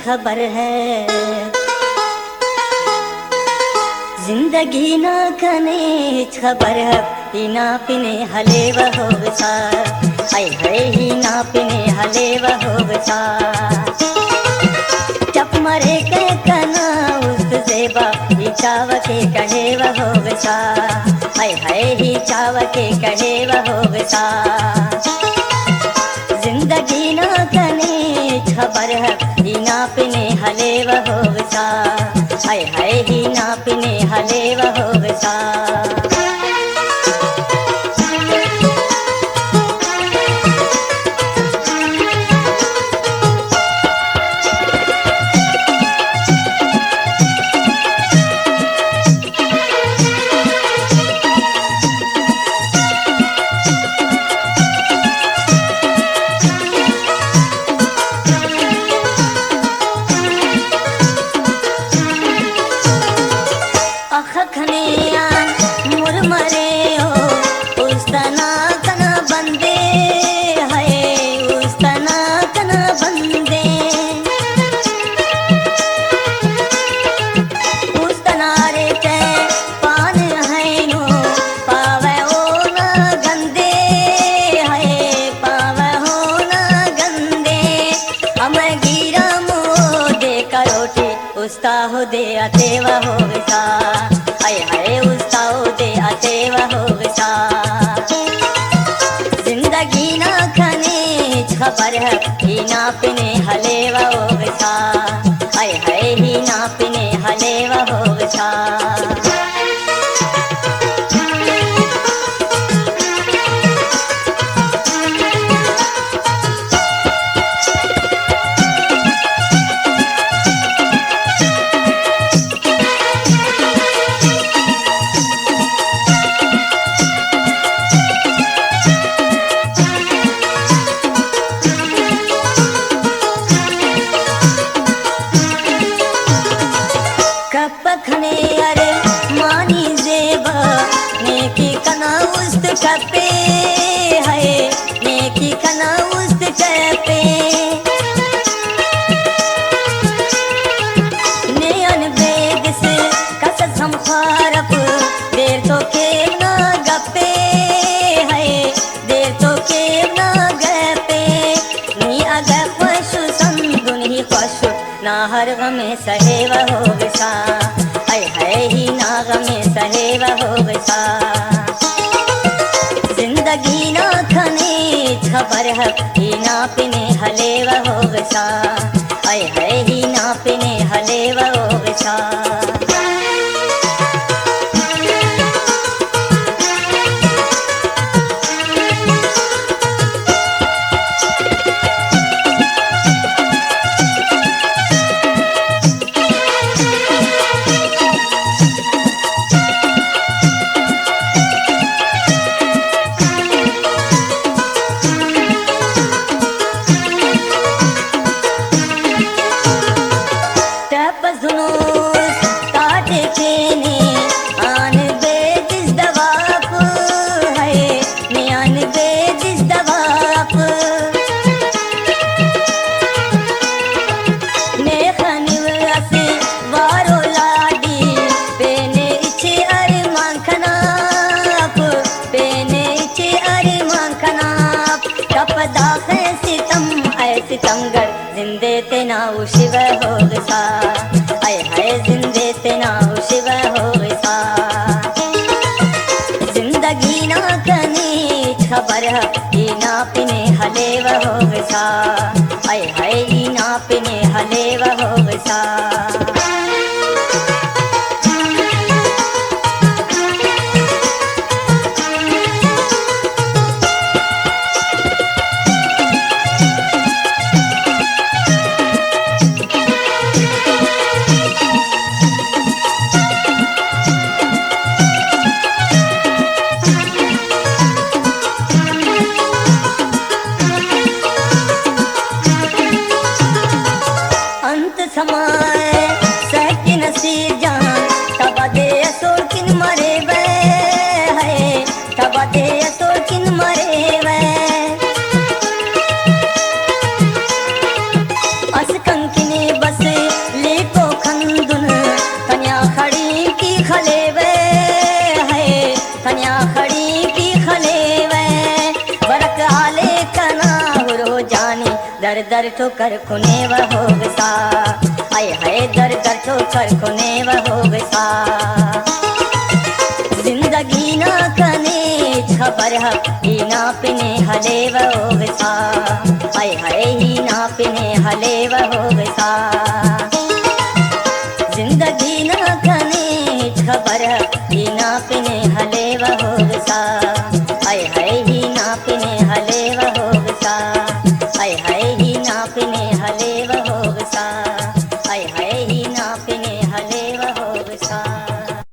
खबर है। जिंदगी ना कने खबर है, ही ना पिने हले हो सा, हाय हाय ही ना पिने हले हो सा। चप मरे के कना उस जेबा, ही चाव के कहे हो सा, हाय हाय ही चाव के कहे हो सा। जिंदगी ना कने खबर है, ही ना पिने हले हो सा, हाय हाय ही ना पिने हले हो सा। उसका हो दे अतेवा हो सा, हाय हाय उसका हो दे अतेवा हो सा। जिंदगी ना खने खबर है, ही ना पिने हलेवा हो सा, हाय हाय ही ना पिने हलेवा हो सा। पखने अरे मानी जेबा, नेकी कना उस्त कपे है, नेकी कना उस्त कपे। नयन वेद से कसम हम खारप, देर तो के ना गपे है, देर तो के ना गपे। नी अगर पशु संगुन ही पशु, ना हर गमे सहेवा हो सा, हाय हाय ही ना गमे सहेवा हो सा। जिंदगी ना खने खबर है, ही ना पिने हलेवा हो सा, हाय हाय ही ना पिने हलेवा हो सा। सितमगर जिंदे ते ना शिव हो सा, हाय हाय जिंदे ते ना शिव हो सा। जिंदगी ना कने खबर है, ही ना पिने हलेवा हो सा, हाय हाय ही ना पिने हलेवा हो सा। बस दर दर ठोकर खुने व हो गसा, आय हाय दर दर ठोकर खुने व हो गसा। जिंदगी ना कने खबर है ही ना पिने हले व हो गसा, आय हाय ही ना पिने हले व हो गसा। जिंदगी ना कने खबर ही ना पिने